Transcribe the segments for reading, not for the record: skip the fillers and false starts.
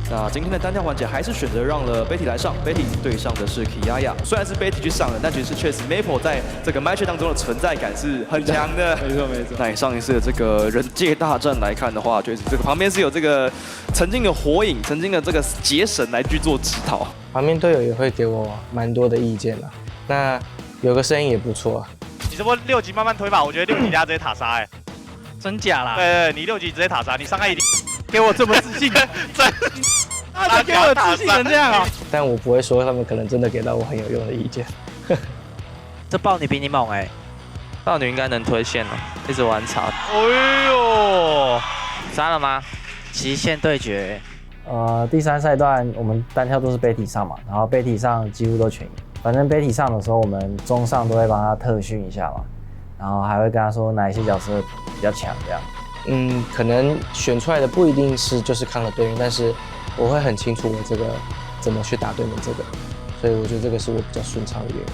那今天的单挑环节还是选择让了 Betty 来上 ，Betty 对上的是 Kiaya。虽然是 Betty 去上了，但其实确实 Maple 在这个 match 当中的存在感是很强的。没错没错。那以上一次的这个人界大战来看的话，就是这个旁边是有这个曾经的火影、曾经的这个劫神来去做指导。旁边队友也会给我蛮多的意见啦。那有个声音也不错啊。你这波6级慢慢推吧，我觉得6级家直接塔杀哎。真假啦？对，你6级直接塔杀，你伤害一定。给我这么自信，真。他给我自信成这样啊！但我不会说他们可能真的给到我很有用的意见。这豹女比你猛哎，豹女应该能推线了，一直玩草。哎呦，杀了吗？极限对决。第3赛段我们单挑都是 Betty 上嘛，然后 Betty 上几乎都全赢。反正 Betty 上的时候，我们中上都会帮他特训一下嘛，然后还会跟他说哪一些角色比较强这样。可能选出来的不一定是就是康的对面，但是我会很清楚我这个怎么去打对面这个，所以我觉得这个是我比较顺畅的原因。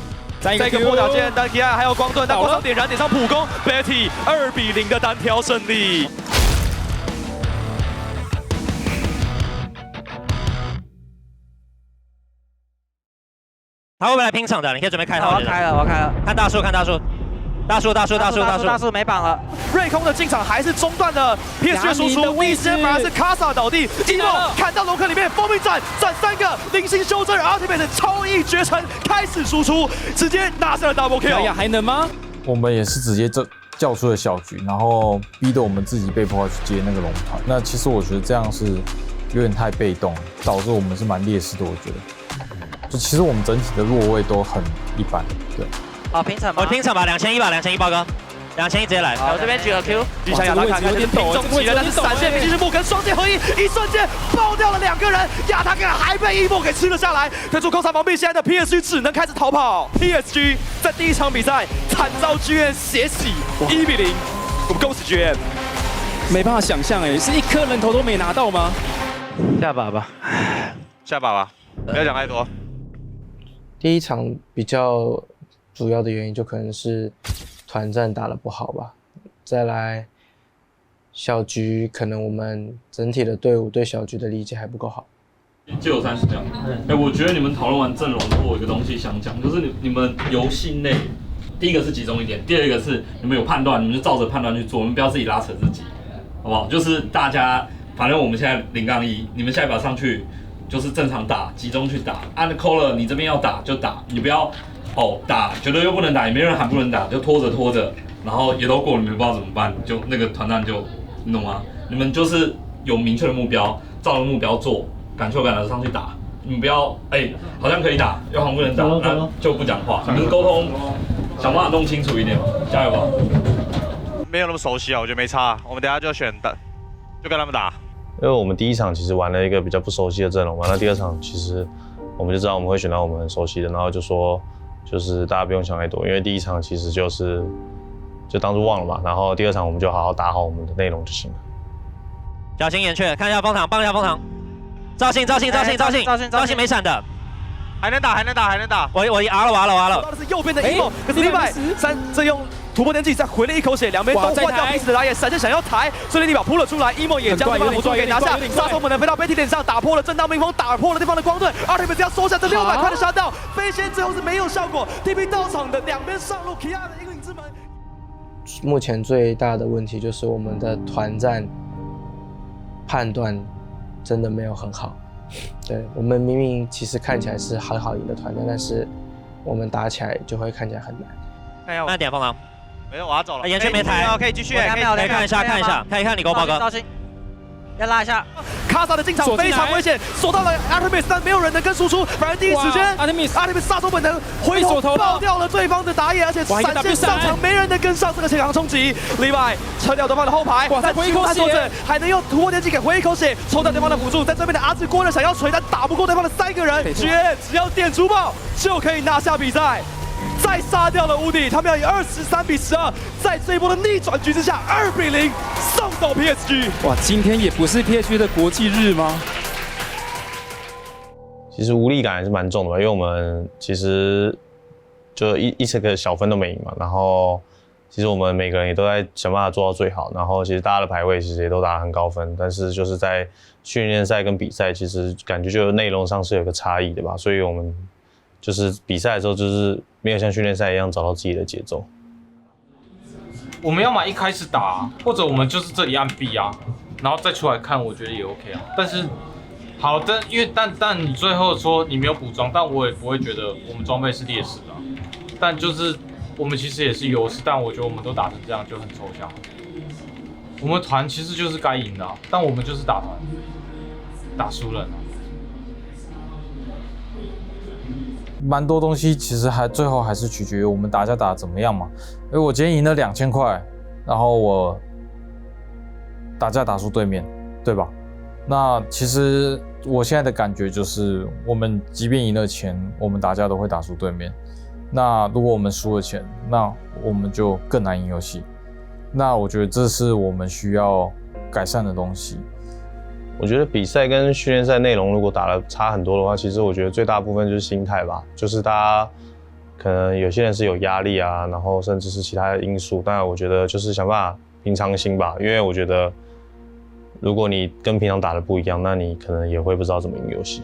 在一个破脚键，单 Kiaya 还有光盾，但光上点燃，点上普攻 ，Betty 2比0的单挑胜利。他会不会来拼场的？你可以准备开炮。我要开了，我要开了。看大树，看大树。大树没绑了。瑞空的进场还是中断了 PSG 的输出，第一时间反而是卡萨倒地，一梦砍到龙坑里面，封闭斩3个，零星修正 ，Ultimate 超异绝尘开始输出，直接拿下了 Double Kill。还能吗？我们也是直接叫出了小局，然后逼得我们自己被迫去接那个龙团。那其实我觉得这样是有点太被动，导致我们是蛮劣势的。我觉得，就其实我们整体的落位都很一般，对。好，平场吧。我平场吧，2100吧，2100报告，2100直接来。我这边举个 Q。巨强亚塔卡开始拼中起来，但是闪现必须是木跟双剑合一，一瞬间爆掉了2个人，亚塔卡还被一梦给吃了下来，推出空场防壁，现在的 PSG 只能开始逃跑。PSG 在第1场比赛惨遭 GM 血洗，1比0，我们恭喜 GM。没办法想象哎，是一颗人头都没拿到吗？下把吧，下把吧，不要讲太多。第1场比较主要的原因就可能是团战打得不好吧，再来小局可能我们整体的队伍对小局的理解还不够好。季后赛是这样，我觉得你们讨论完阵容后，有一个东西想讲，就是你们游戏内，第一个是集中一点，第二个是你们有判断，你们就照着判断去做，你们不要自己拉扯自己，好不好？就是大家，反正我们现在0-1，你们下一把上去就是正常打，集中去打，按扣了你这边要打就打，你不要。打觉得又不能打，也没人喊不能打，就拖着，然后也都过了，你们不知道怎么办，就那个团战就，你懂吗？你们就是有明确的目标，照着目标做，敢球敢打上去打，你们不要好像可以打，又好像不能打，那就不讲话，你们沟通，想办法弄清楚一点，加油吧！没有那么熟悉啊，我觉得没差，我们等下就选的，就跟他们打。因为我们第1场其实玩了一个比较不熟悉的阵容嘛，那第2场其实我们就知道我们会选到我们很熟悉的，然后就说。就是大家不用想太多，因为第1场其实就当作忘了嘛，然后第2场我们就好好打好我们的内容就行了。小心眼雀，看一下风场，帮一下风场。赵信没闪的，还能打。我R了。到的是右边的一梦，可是另外这用突破天际，再回了一口血，两边都换掉彼此的打野，闪现想要抬，所以利宝扑了出来，一梦也将对方的辅助给拿下，杀手本能飞到 Betty 点上，打破了正当冰封，打破了对方的光盾，Ultimate 只要收下这600块的杀掉，飞仙最后是没有效果 ，TP 到场的两边上路 Kiaya 的英灵之门。目前最大的问题就是我们的团战判断真的没有很好，对我们明明其实看起来是很好赢的团战，但是我们打起来就会看起来很难。慢点风场。没有，我要走了。眼圈没抬，可以继续，可以看一下，看一下你给我报告。要拉一下。卡萨的进场非常危险，锁到了 Artemis， 但没有人能跟输出，反而第一时间 Artemis 杀手本能回头爆掉了对方的打野，而且闪现上场，没人能跟上这个前行冲击。另外撤掉对方的后排，但回一口血还能用突破天际给回一口血，抽掉对方的辅助，在这边的阿志锅人想要锤，但打不过对方的3个人，只要点出爆就可以拿下比赛。再杀掉了无敌，他们要以23比12，在这一波的逆转局之下，2比0送走 PSG。哇，今天也不是 PSG 的国际日吗？其实无力感还是蛮重的吧，因为我们其实就一个小分都没赢嘛，然后其实我们每个人也都在想办法做到最好，然后其实大家的排位其实也都打得很高分，但是就是在训练赛跟比赛，其实感觉就内容上是有个差异的吧，所以我们就是比赛的时候就是没有像训练赛一样找到自己的节奏。我们要么一开始打，或者我们就是这里按 B 啊，然后再出来看，我觉得也 OK 啊。但是好，但你最后说你没有补装，但我也不会觉得我们装备是劣势的啊，但就是我们其实也是优势，但我觉得我们都打成这样就很抽象。我们团其实就是该赢的啊，但我们就是打团，打输人啊。蛮多东西其实最后还是取决于我们打架打得怎么样嘛。因为我今天赢了2000块，然后我打架打输对面，对吧？那其实我现在的感觉就是，我们即便赢了钱，我们打架都会打输对面。那如果我们输了钱，那我们就更难赢游戏。那我觉得这是我们需要改善的东西。我觉得比赛跟训练赛内容如果打得差很多的话，其实我觉得最大部分就是心态吧，就是大家可能有些人是有压力啊，然后甚至是其他的因素。当然，我觉得就是想办法平常心吧，因为我觉得如果你跟平常打的不一样，那你可能也会不知道怎么赢游戏。